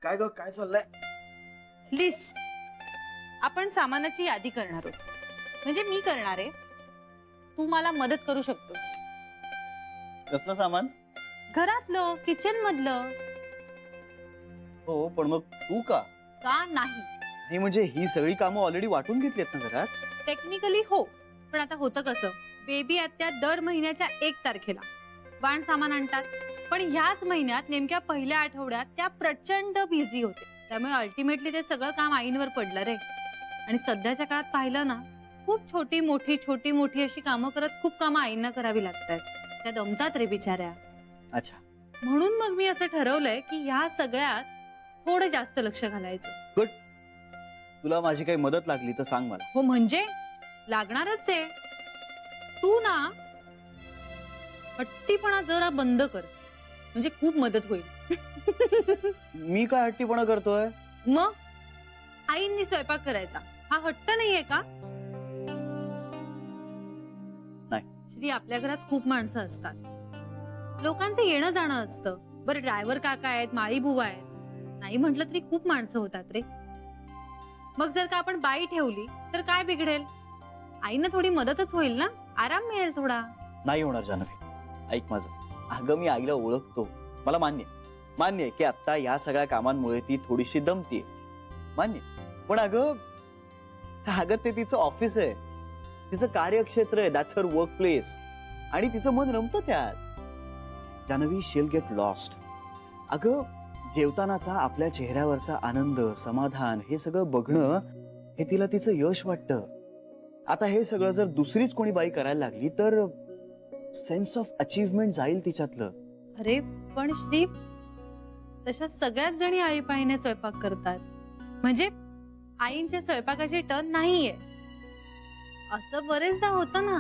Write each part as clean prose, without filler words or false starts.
काय ग, काय चाललंय? लिस्ट. आपण सामानाची यादी करणार आहोत. म्हणजे मी करणार आहे. तू मला मदत करू शकतोस. कसलं सामान? घरातलं, किचन मधलं. हो, पण मग तू का? का नाही? हे म्हणजे ही सगळी कामं ऑलरेडी वाटून घेतलीत ना घरात? टेक्निकली हो, पण आता होतं कसं, बेबी आत्या दर महिन्याच्या 1 तारखेला वाण सामान आणतात. पण ह्याच महिन्यात नेमक्या पहिल्या आठवड्यात त्या प्रचंड बिझी होते. त्यामुळे अल्टिमेटली ते सगळं काम आईंवर पडलं रे. आणि सध्याच्या काळात पाहिलं ना, खूप छोटी मोठी अशी कामं करत खूप कामं आईंना करावी लागतात. त्या दमतात रे बिचाऱ्या. अच्छा. म्हणून मग मी असं ठरवलंय की ह्या सगळ्यात थोडं जास्त लक्ष घालायचं. गुड. तुला माझी काही मदत लागली तर सांग मला. हो म्हणजे लागणारच आहे. तू ना हट्टीपणा जरा बंद कर, म्हणजे खूप मदत होईल. मी काय हट्टीपणा करतोय? मग आईंनी स्वयंपाक करायचा हा हट्ट नाहीये का? नाही. श्री, आपल्या घरात खूप माणसं असतात. लोकांचं येणं जाणं असतं. बरं, ड्रायव्हर काका आहेत, माळी बुवा आहेत, नाही म्हटलं तरी खूप माणसं होतात रे. मग जर का आपण बाई ठेवली तर काय बिघडेल? आईंना थोडी मदतच होईल ना, आराम मिळेल थोडा. नाही होणार जान्हवी, ऐक माझं. अगं मी आईला ओळखतो. मला मान्य आहे की आता या सगळ्या कामांमुळे ती थोडीशी दमतीये. मान्य. पण अगं ते तिचं ऑफिस आहे, तिचं कार्यक्षेत्र आहे. That's her work place. आणि तिचं मन रमतं त्यात. Janhvi, she'll get lost. अगं जेवतानाचा आपल्या चेहऱ्यावरचा आनंद, समाधान हे सगळं बघणं हे तिला तिचं यश वाटतं. आता हे सगळं जर दुसरीच कोणी बाई करायला लागली तर सेन्स ऑफ अचीवमेंट जाईल तिच्यातलं. अरे पण श्री, तशा सगळ्याच जणी आळीपाळीने स्वयंपाक करतात. म्हणजे आईंच्या स्वयंपाकाची टर्न नाहीये असं बरेचदा होतं ना.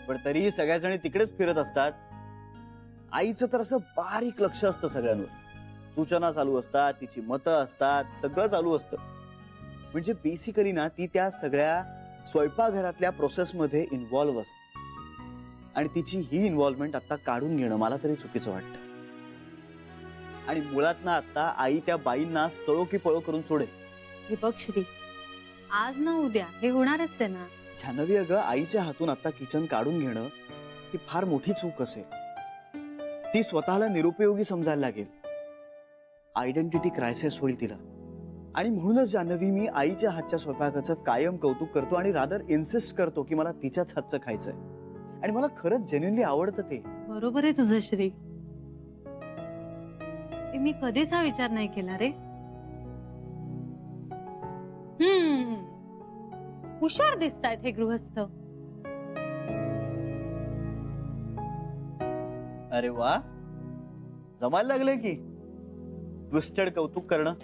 पण तरीही सगळ्या जणी तिकडेच फिरत असतात. आईचं तर असं बारीक लक्ष असतं सगळ्यांवर. सूचना चालू असतात, तिची मतं असतात, सगळं चालू असतं. म्हणजे बेसिकली ना ती त्या सगळ्या स्वयंपाकघरातल्या प्रोसेसमध्ये इन्व्हॉल्व्ह असते. आणि तिची ही इन्व्हॉल्वमेंट आता काढून घेणं मला तरी चुकीचं वाटतं. आणि मुळात ना आता आई त्या बाईंना सळो की पळो करून सोडेल. हे बघ श्री, आज ना उद्या हे होणारच आहे ना. जान्हवी, अगं आईच्या हातून आता किचन काढून घेणं ही फार मोठी चूक असेल. ती स्वतःला निरुपयोगी समजायला लागेल. आयडेंटिटी क्रायसिस होईल तिला. आणि म्हणूनच जान्हवी, मी आईच्या हातच्या स्वयंपाकाचं कायम कौतुक करतो आणि रादर इन्सिस्ट करतो की मला तिच्याच हातचं खायचंय. आणि मला खरंच जेन्युइनली आवडतं ते. बरोबर आहे तुझं श्री. मी कधीच हा विचार नाही केला रे. हुशार दिसतायत हे गृहस्थ. अरे वा, जमायला लागले की ट्विस्टेड कौतुक करणं.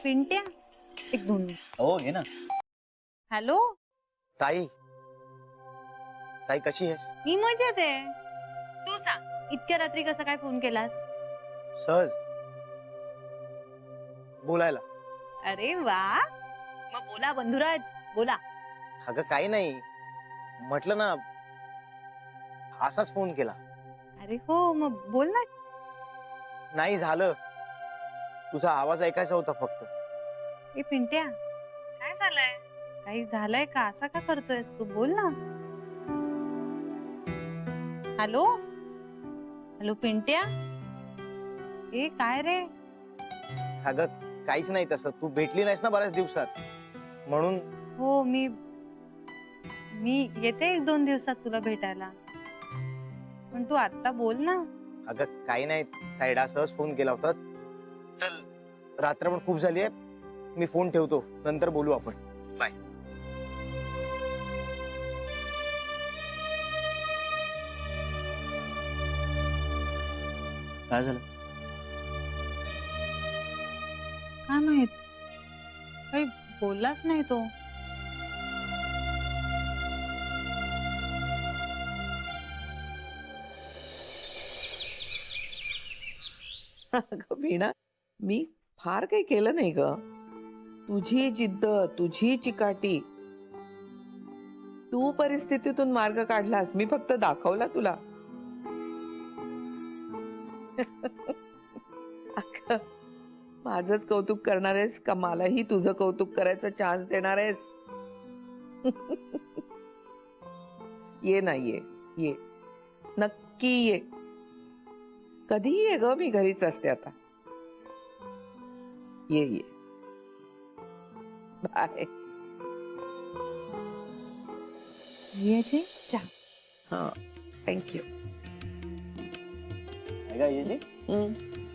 पिंट्या, एक 2 मिनिट. हो, घे ना. हॅलो ताई, ताई कशी आहेस? मी मजेत आहे. तू सांग, इतक्या रात्री कसा काय फोन केलास? सहज बोलायला. अरे वा, मग बोला बंधुराज, बोला. अगं काही नाही, म्हटलं ना असाच फोन केला. अरे हो, मग बोल ना. नाही झालं, तुझा आवाज ऐकायचा होता फक्त. ए पिंट्या, काय झालंय? काही झालंय का? असा का करतोयस तू? बोल ना. हॅलो हॅलो पिंट्या, ए काय रे? अगं काहीच नाही तसं. तू भेटली नाहीस ना बऱ्याच दिवसात, म्हणून. हो, मी येते 1-2 दिवसात तुला भेटायला. पण तू आता बोल ना. अगं काही नाही, ताईडा सहज फोन केला होता. चल, रात्र पण खूप झाली आहे, मी फोन ठेवतो, नंतर बोलू आपण. बाय. काय झालं? काय माहित, काही बोललाच नाही तो. अगं वीणा, मी फार काही केलं नाही ग. तुझी जिद्द, तुझी चिकाटी, तू तू परिस्थितीतून मार्ग काढलास, मी फक्त दाखवला तुला. अगं, माझंच कौतुक करणार आहेस का मलाही तुझं कौतुक करायचं चान्स देणार आहेस? ये ना, ये नक्की ये. कधीही ये ग, मी घरीच असते आता. ये बाय. हा, थँक्यू. येजी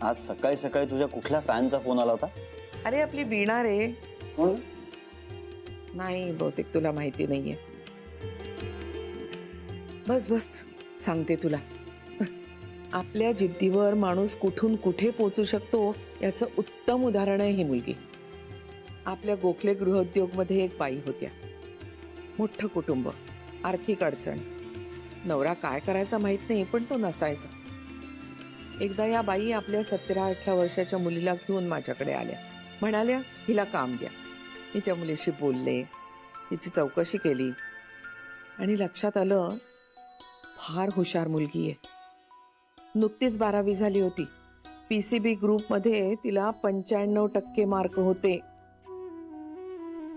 आज सकाळी सकाळी तुझ्या कुठल्या फॅनचा फोन आला होता? अरे आपली वीणा रे. कोण? नाही, बहुतेक तुला माहिती नाहीये. बस सांगते तुला. आपल्या जिद्दीवर माणूस कुठून कुठे पोहोचू शकतो याचं उत्तम उदाहरण आहे ही मुलगी. आपल्या गोखले गृहोद्योग मध्ये एक बाई होत्या. मोठं कुटुंब, आर्थिक अडचण, नवरा काय करायचा माहित नाही, पण तो नसायचाच. एकदा या बाई आपल्या 17-18 वर्षाच्या मुलीला घेऊन माझ्याकडे आल्या. म्हणाल्या हिला काम द्या. मी त्या मुलीशी बोलले, तिची चौकशी केली आणि लक्षात आलं फार हुशार मुलगी आहे. नुकतीच 12वी झाली होती. PCB ग्रुपमध्ये तिला 95% मार्क होते.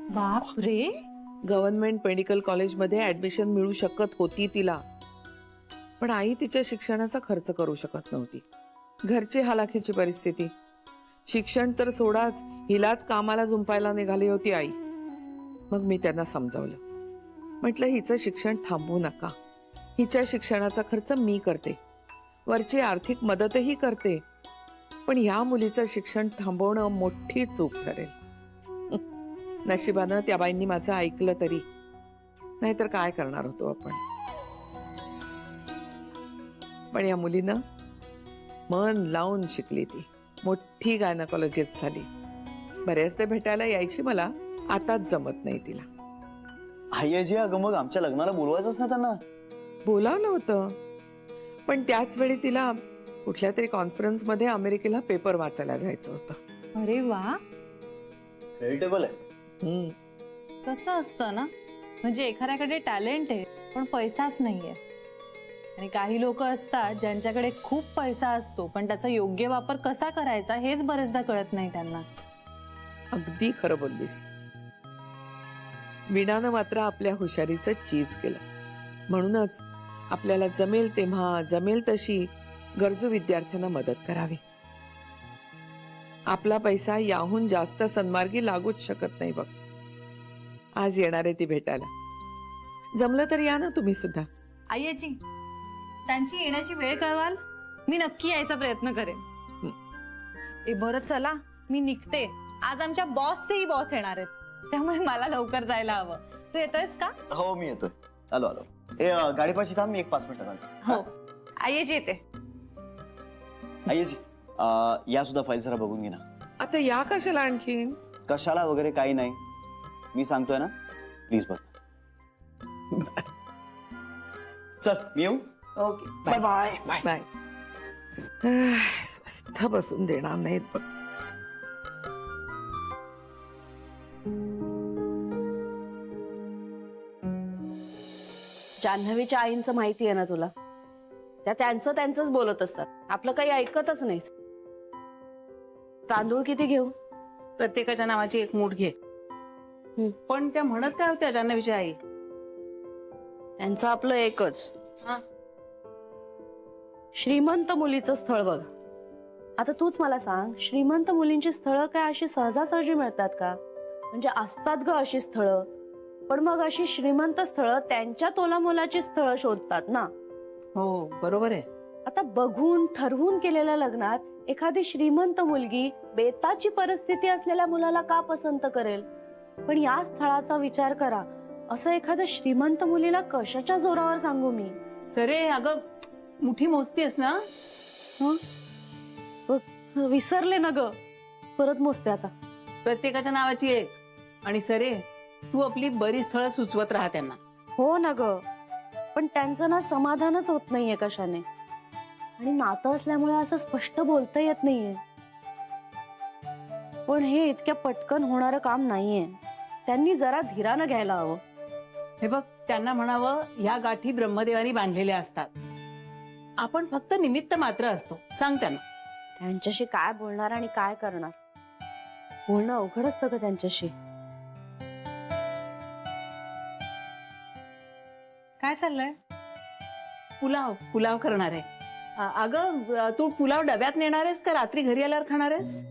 बाप रे. गव्हर्नमेंट मेडिकल कॉलेजमध्ये ऍडमिशन मिळू शकत होती तिला. पण आई तिच्या शिक्षणाचा खर्च करू शकत नव्हती. घरची हालाखीची परिस्थिती. शिक्षण तर सोडाच, हिलाच कामाला जुंपायला निघाली होती आई. मग मी त्यांना समजावलं. म्हटलं हिचं शिक्षण थांबवू नका. हिच्या शिक्षणाचा खर्च मी करते, वरची आर्थिक मदतही करते. पण ह्या मुलीचं शिक्षण थांबवणं मोठी चूक ठरेल. नशिबानं त्या बाईंनी माझं ऐकलं तरी, नाहीतर काय करणार होतो आपण. पण या मुलीनं मन लावून शिकली. ती मोठी गायनकॉलॉजिस्ट झाली. बऱ्याचदा भेटायला यायची मला, आताच जमत नाही तिला. आयजी अगं मग आमच्या लग्नाला बोलवायचंच ना त्यांना. बोलावलं होतं, पण त्याच वेळी तिला कुठल्या तरी कॉन्फरन्स मध्ये अमेरिकेला पेपर वाचायला जायचं होतं. अरे वा. क्रेडिटेबल आहे. कसं असतं ना, म्हणजे एखाद्याकडे टॅलेंट आहे पण पैसाच नाहीये. आणि काही लोक असतात ज्यांच्याकडे खूप पैसा असतो पण त्याचा योग्य वापर कसा करायचा हेच बरेचदा कळत नाही त्यांना. अगदी खरं बोललीस. वीणानं मात्र आपल्या हुशारीचं चीज केलं. म्हणूनच आपल्याला जमेल तेव्हा, जमेल तशी गरजू विद्यार्थ्यांना मदत करावी. आपला पैसा याहून जास्त सन्मार्गी लागूच शकत नाही बघ. आज येणार आहे ती भेटायला. जमलं तर या ना तुम्ही सुद्धा. आईची त्यांची येण्याची वेळ कळवाल, मी नक्की यायचा प्रयत्न करेन. ए बरं चला, मी निघते. आज आमच्या बॉसचेही बॉस येणार आहेत, त्यामुळे मला लवकर जायला हवं. तू येतोयस का? हो मी येतोय. आलो. गाडीपाशी थांब, मी 1-5 मिनिटात आलो. हो आईची येते. आयजी या सुद्धा फाईल जरा बघून घे ना. आता या कशाला आणखीन? कशाला वगैरे काही नाही, मी सांगतोय ना, प्लीज बघ. चल मी येऊ. Okay, bye bye bye. Bye. स्वस्थ बसून देणार नाहीत बघ. जान्हवीच्या आईंचं माहिती आहे ना तुला. त्या त्यांचंच बोलत असतात, आपलं काही ऐकतच नाहीत. तांदूळ किती घेऊ? प्रत्येकाच्या नावाची एक मूठ घे. पण त्या म्हणत काय होत्या जान्हवीच्या आई? त्यांचं आपलं एकच, हा. श्रीमंत मुलीचं स्थळ बघ. आता तूच मला सांग, श्रीमंत मुलींची स्थळं काय अशी सहजासहजी मिळतात का? म्हणजे असतात ग अशी स्थळं, पण मग अशी श्रीमंत स्थळं त्यांच्या तोलामोलाची स्थळं शोधतात ना. हो बरोबर आहे. आता बघून ठरवून केलेल्या लग्नात एखादी श्रीमंत मुलगी बेताची परिस्थिती असलेल्या मुलाला का पसंत करेल? पण या स्थळाचा विचार करा, असं एखाद्या श्रीमंत मुलीला कशाच्या जोरावर सांगू मी? सरे अगं, मुठी मोजतीस ना? विसरले ना ग, परत मोजते आता. प्रत्येकाच्या नावाची एक. आणि सरे तू आपली बरीच स्थळं सुचवत राहा त्यांना. हो ना ग, पण त्यांचं ना समाधानच होत नाहीये कशाने. आणि नातं असल्यामुळे असं स्पष्ट बोलता येत नाहीये. पण हे इतक्या पटकन होणारं काम नाहीये. त्यांनी जरा धीरानं घ्यायला हवं. हे बघ, त्यांना म्हणावं ह्या गाठी ब्रह्मदेवानी बांधलेल्या असतात, आपण फक्त निमित्त मात्र असतो. सांग त्यांना. त्यांच्याशी काय बोलणार आणि काय करणार? बोलणं अवघड असतं का त्यांच्याशी? काय चाललंय? पुलाव करणार आहे. अगं, तू पुलाव डब्यात नेणार आहेस का रात्री घरी आल्यावर खाणार आहेस?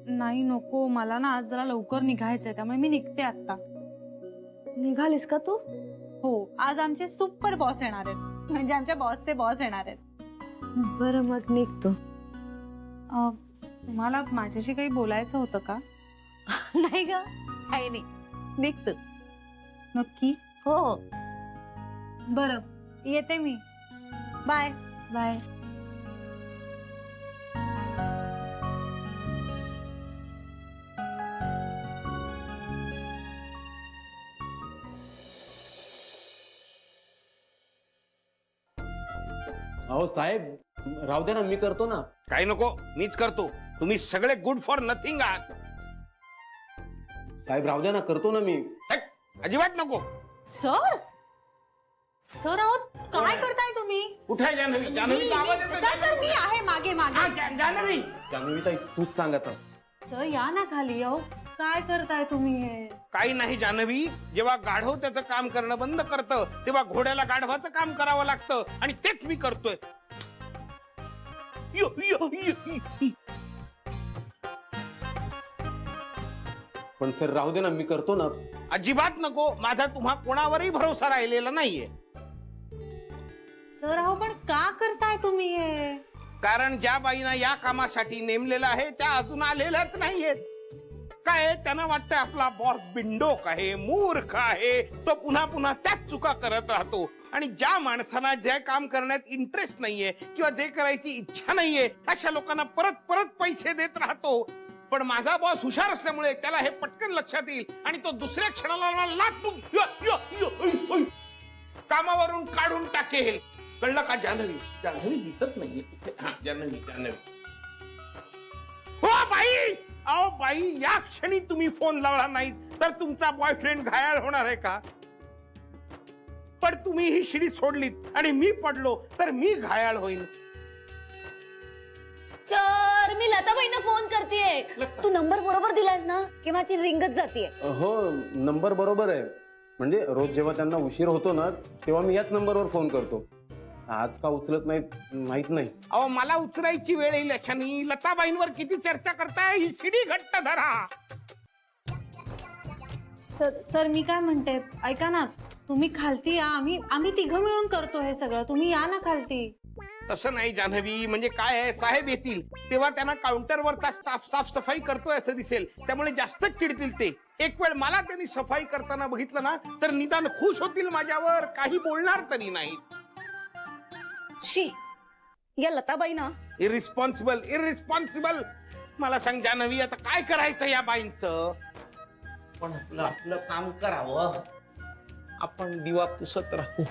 नाही नको, मला ना आज जरा लवकर निघायचंय, त्यामुळे मी निघते आता. निघालीस का तू? हो, आज आमचे सुपर बॉस येणार आहेत, म्हणजे आमच्या बॉसचे बॉस येणार आहेत. बरं मग निघतो. तुम्हाला माझ्याशी काही बोलायचं होतं का? नाही ग, काही नाही, निघतो. नक्की? हो. बरं, येते मी. बाय. बाय. अहो साहेब, राहू दे ना, मी करतो ना. काही नको, मीच करतो. तुम्ही सगळे गुड फॉर नथिंग आहात. साहेब राहू दे ना, करतो ना मी. हट, अजिबात नको. सर, सर आहोत, काय करताय तुम्ही? कुठे आहे जान्हवी? जान्हवीचा आवाज येतोय. सर मी आहे मागे हा, मागे. जान्हवी. जान्हवी ताई, तूच सांग आता. सर या ना खाली. अहो काय करताय तुम्ही हे? काही नाही जान्हवी, जेव्हा गाढव त्याचं काम करणं बंद करतं तेव्हा घोड्याला गाढवाचं काम करावं लागतं, आणि तेच मी करतोय. यो, यो, यो, यो. पण सर राहू दे ना, मी करतो ना. अजिबात नको. माझा तुम्हा कोणावरही भरोसा राहिलेला नाहीये. सर अहो पण का करताय तुम्ही हे? कारण ज्या बाईना या कामासाठी नेमलेलं आहे त्या अजून आलेल्याच नाहीयेत. काय त्यांना वाटतं आपला बॉस बिंडोक आहे, मूर्ख आहे, तो पुन्हा पुन्हा त्याच चुका करत राहतो. आणि ज्या माणसांना जे काम करण्यात इंटरेस्ट नाहीये किंवा जे करायची इच्छा नाहीये अशा लोकांना परत परत पैसे देत राहतो. पण माझा बॉस हुशार असल्यामुळे त्याला हे पटकन लक्षात येईल आणि तो दुसऱ्या क्षणाला मला लाटून कामावरून काढून टाकेल. कळलं का जान्हवी? जान्हवी दिसत नाहीये. हा, जान्हवी, जान्हवी. हो बाई, अहो बाई, या क्षणी तुम्ही फोन लावला नाही तर तुमचा बॉयफ्रेंड घायाळ होणार आहे का? पण तुम्ही ही शिडी सोडलीत आणि मी पडलो तर मी घायाळ होईन. सर, मी लताबाईंना फोन करतेय. तू नंबर बरोबर दिलायस ना? की माझी रिंगच जातीये? हो, नंबर बरोबर आहे. म्हणजे रोज जेव्हा त्यांना उशीर होतो ना तेव्हा मी याच नंबरवर फोन करतो. आज का उचलत नाहीत माहित नाही. अहो मला उतरायची वेळ येईल अशानी. लताबाईंवर किती चर्चा करताय? ही शिडी घट्ट धरा. सर मी काय म्हणते, ऐका ना, तुम्ही खालती या. आम्ही तिघं मिळून करतो हे सगळं. तुम्ही या ना खालती. तसं नाही जान्हवी, म्हणजे काय आहे, साहेब येतील तेव्हा त्यांना काउंटरवरचा स्टाफ साफसफाई करतोय असं दिसेल, त्यामुळे जास्तच चिडतील ते. एक वेळ मला त्यांनी सफाई करताना बघितलं ना तर निदान खुश होतील माझ्यावर, काही बोलणार तरी नाही. शी, या लताबाई ना इरिस्पॉन्सिबल. मला सांग जान्हवी, आता काय करायचं या बाईंचं? पण आपलं काम करावं. आपण दिवा पुसत राहू.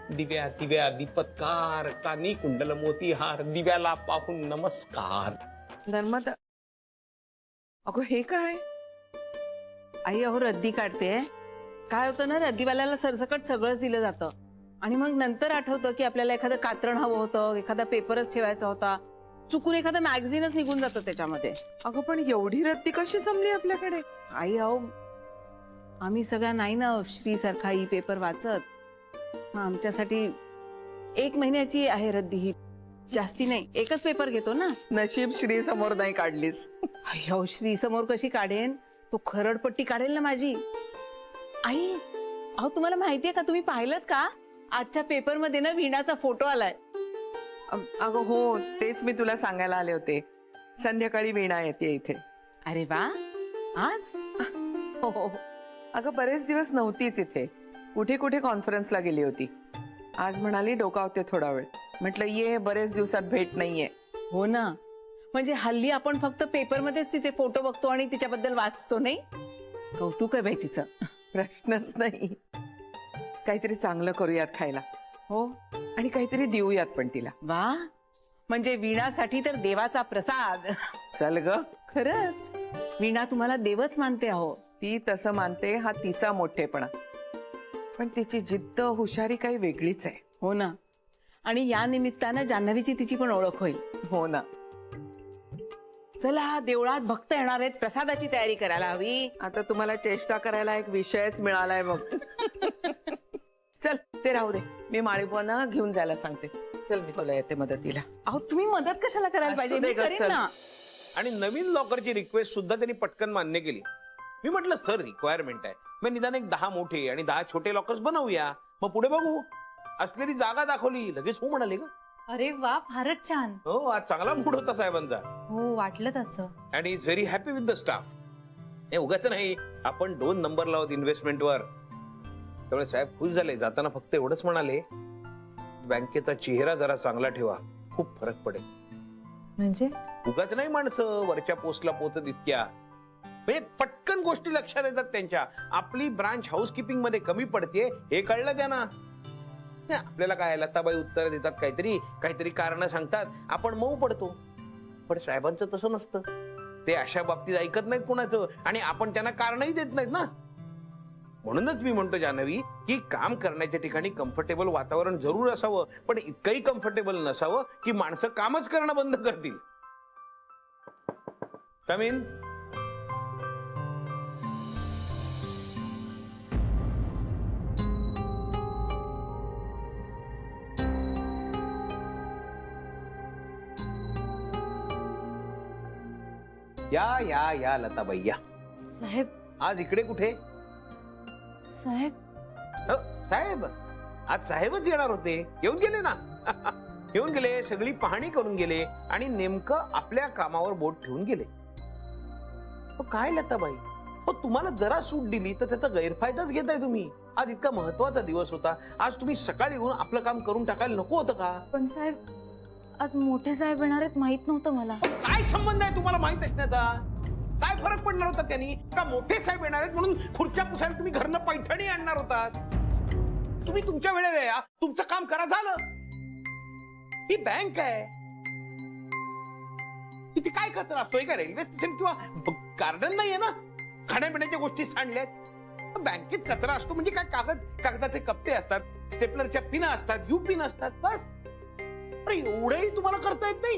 दिव्या दिव्या दीपत्कार, कानी कुंडल मोतीहार, दिव्याला पाहून नमस्कार. नर्मदा, अगं हे काय? आई अहो रद्दी काढते. काय होतं ना, रद्दीवाल्याला सरसकट सगळंच दिलं जातं आणि मग नंतर आठवतं की आपल्याला एखादं कात्रण हवं होतं, एखादा पेपरच ठेवायचा होता, चुकून एखादं मॅगझिनच निघून जातं त्याच्यामध्ये. अगं पण एवढी रद्दी कशी जमली आपल्याकडे? आई अहो, आम्ही सगळ्या नाही ना श्री सारखा ई पेपर वाचत. मग आमच्यासाठी 1 महिन्याची आहे रद्दी. ही जास्ती नाही, एकच पेपर घेतो ना. नशीब श्री समोर नाही काढलीस. अहो श्री समोर कशी काढेन? तो खरडपट्टी काढेल ना माझी. आई अहो तुम्हाला माहितीये का, तुम्ही पाहिलं का आजच्या पेपर मध्ये ना वीणाचा फोटो आलाय. अगं हो, तेच मी तुला सांगायला आले होते. संध्याकाळी वीणा येते इथे. अरे वा, आज? हो हो. अगं बरेच दिवस नव्हतीच इथे, कुठे कुठे कॉन्फरन्सला गेली होती. आज म्हणाली डोकावते थोडा वेळ. म्हटलं ये, बरेच दिवसात भेट नाहीये. हो ना, म्हणजे हल्ली आपण फक्त पेपर मध्येच तिचे फोटो बघतो आणि तिच्याबद्दल वाचतो, नाही? कौतुक आहे बाई तिचं. प्रश्नच नाही. काहीतरी चांगलं करूयात खायला. हो, आणि काहीतरी देऊयात पण तिला. वा, म्हणजे वीणासाठी तर देवाचा प्रसाद. चल ग. खरंच वीणा तुम्हाला देवच मानते. अहो ती तसं मानते, हा तिचा मोठेपणा. पण तिची जिद्द हुशारी काही वेगळीच आहे. हो ना. आणि या निमित्तानं जान्हवीची तिची पण ओळख होईल. हो ना. चला, देवळात भक्त येणार आहेत, प्रसादाची तयारी करायला हवी. आता तुम्हाला चेष्टा करायला एक विषयच मिळालाय मग. चल ते राहू दे, मी माळीबुवांना घेऊन जायला सांगते. चल मी तुला येते मदतीला. अहो, तुम्ही मदत कशाला करायला पाहिजे? असू दे मी गं, करीन चल. ना. आणि नवीन लॉकरची रिक्वेस्ट सुद्धा त्यांनी पटकन मान्य केली. मी म्हटलं सर रिक्वायरमेंट आहे, मग निदान एक 10 मोठे आणि 10 छोटे लॉकर्स बनवूया, मग पुढे बघू. असलेली जागा दाखवली, लगेच हो म्हणाले का. अरे वा, फारच छान. हो, आज चांगला मूड होता साहेबांचा. हो, वाटलं तसं. And is very happy with the staff. हे उगाच नाही, आपण 2 नंबर लावत इन्व्हेस्टमेंटवर. त्यामुळे साहेब खुश झाले. जाताना फक्त एवढंच म्हणाले, बँकेचा चेहरा जरा चांगला ठेवा, खूप फरक पडेल. म्हणजे उगाच नाही माणसं वरच्या पोस्टला पोहोचत इतक्या. म्हणजे पटकन गोष्टी लक्षात येतात त्यांच्या. आपली ब्रांच हाऊसकीपिंग मध्ये कमी पडते हे कळलं त्यांना. आपल्याला काय लताबाई उत्तर देतात, काहीतरी कारण सांगतात, आपण मऊ पडतो. पण साहेबांचं तसं नसतं. ते अशा बाबतीत ऐकत नाहीत कोणाचं, आणि आपण त्यांना कारणही देत नाहीत ना. म्हणूनच मी म्हणतो जान्हवी की काम करण्याच्या ठिकाणी कम्फर्टेबल वातावरण जरूर असावं, पण इतकंही कम्फर्टेबल नसावं की माणसं कामच करणं बंद करतील. कम इन. या या या लताबाई या. साहेब. आज इकडे कुठे? साहेब. हो, साहेब आज साहेबच येणार होते, येऊन गेले ना. येऊन गेले, सगळी पाहणी करून गेले आणि नेमकं आपल्या कामावर बोट ठेवून गेले. हो, काय लताबाई, हो तुम्हाला जरा सूट दिली तर त्याचा गैरफायदाच घेताय तुम्ही. आज इतका महत्वाचा दिवस होता, आज तुम्ही सकाळी येऊन आपलं काम करून टाकायला नको होतं का? पण साहेब, आज मोठे साहेब येणार आहेत माहित नव्हतं मला. काय संबंध आहे तुम्हाला माहित असण्याचा? काय फरक पडणार होता त्यांनी? का मोठे साहेब येणार आहेत म्हणून खुर्च्या पुसायला तुम्ही घरनं पैठणी आणणार होतात? तुम्ही तुमच्या वेळेला या, तुमचं काम करा, झालं. ही बँक आहे, इथे काय कचरा असतोय का? रेल्वे स्टेशन किंवा गार्डन नाहीये ना, खाण्यापिण्याच्या गोष्टी सांडल्यात. बँकेत कचरा असतो म्हणजे काय? कागदाचे कप्पे असतात, स्टेपलरच्या पिना असतात, यू पिन असतात, बस. अरे एवढंही तुम्हाला करता येत नाही?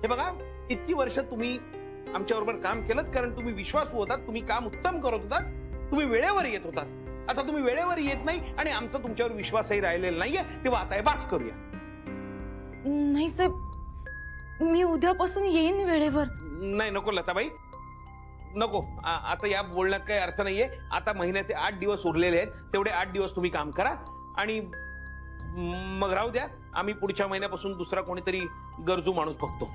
हे बघा, इतकी वर्ष तुम्ही आमच्या बरोबर काम केलं कारण तुम्ही विश्वासू होतात, तुम्ही काम उत्तम करत होतात, तुम्ही वेळेवर येत होतात. आता तुम्ही वेळेवर येत नाही आणि आमचा तुमच्यावर विश्वासही राहिलेला नाहीये, तेव्हा आता हे बास करूया. नाही साहेब, मी उद्यापासून येईन वेळेवर. नाही, नको लताबाई, नको. आता या बोलण्यात काही अर्थ नाहीये. आता महिन्याचे 8 दिवस उरलेले आहेत, तेवढे 8 दिवस तुम्ही काम करा आणि मग राहू द्या. आम्ही पुढच्या महिन्यापासून दुसरा कोणीतरी गरजू माणूस बघतो.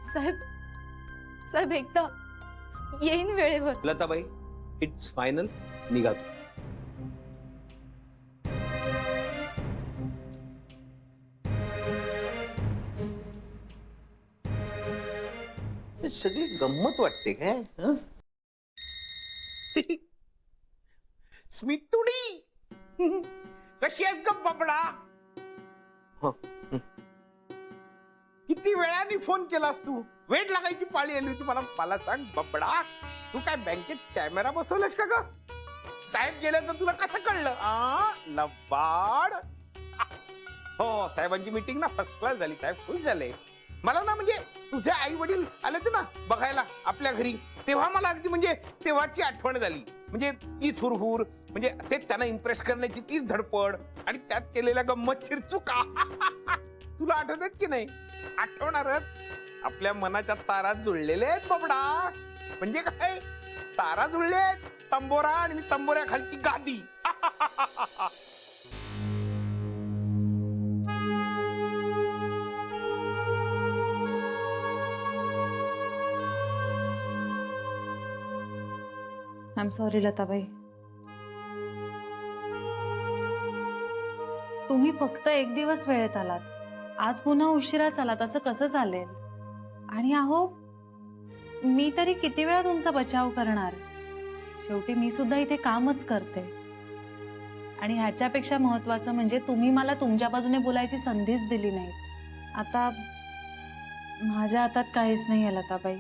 साहेब, साहेब एकदा येईन वेळेवर. लताबाई, इट्स फायनल, निघा तू. सगळी गंमत वाटते काय? स्मितुडी, कशी आहेस ग बबडा? किती वेळाने फोन केलास तू? वेट लागायची पाळी आली होती मला. मला सांग बबडा, तू काय बँकेत कॅमेरा बसवलास का ग? साहेब गेले तर तुला कसं कळलं? लबाड. हो, साहेबांची मीटिंग ना फर्स्ट क्लास झाली, साहेब खुश झाले. मला ना म्हणजे तुझे आई वडील आले होते ना बघायला आपल्या घरी, तेव्हा मला अगदी म्हणजे तेव्हाची आठवण झाली. म्हणजे तीच हुरहुर, म्हणजे ते त्यांना इम्प्रेस करण्याची तीच धडपड आणि त्यात केलेल्या गंमत चिरचुका. तुला आठवतात की नाही? आठवणारच. आपल्या मनाच्या तारा जुळलेल्या आहेत बाबडा. म्हणजे काय? तारा जुळले आहेत, तंबोरा आणि तंबोऱ्या खालची गादी. I am sorry Latabai. तुम्ही फक्त एक दिवस वेळेत आलात, आज पुन्हा उशिरा आलात, असं कसं चालेल? आणि अहो, मी तरी किती वेळा तुमचा बचाव करणार? शेवटी मी सुद्धा इथे कामच करते. आणि ह्याच्यापेक्षा महत्वाचं म्हणजे तुम्ही मला तुमच्या बाजूने बोलायची संधीच दिली नाही. आता माझ्या हातात काहीच नाही आहे लताबाई.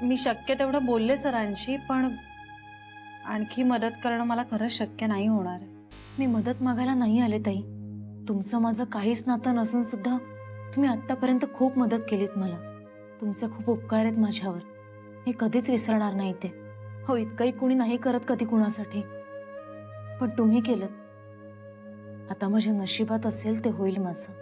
मी शक्य तेवढं बोलले सरांशी, पण आणखी मदत करणं मला खरंच शक्य नाही होणार. मी मदत मागायला नाही आले ताई. तुमचं माझं काहीच नातं नसून सुद्धा तुम्ही आत्तापर्यंत खूप मदत केलीत मला. तुमचे खूप उपकार आहेत माझ्यावर. हे कधीच विसरणार नाही ते. हो, इतकंही कुणी नाही करत कधी कुणासाठी, पण तुम्ही केलं. आता माझ्या नशिबात असेल ते होईल माझं.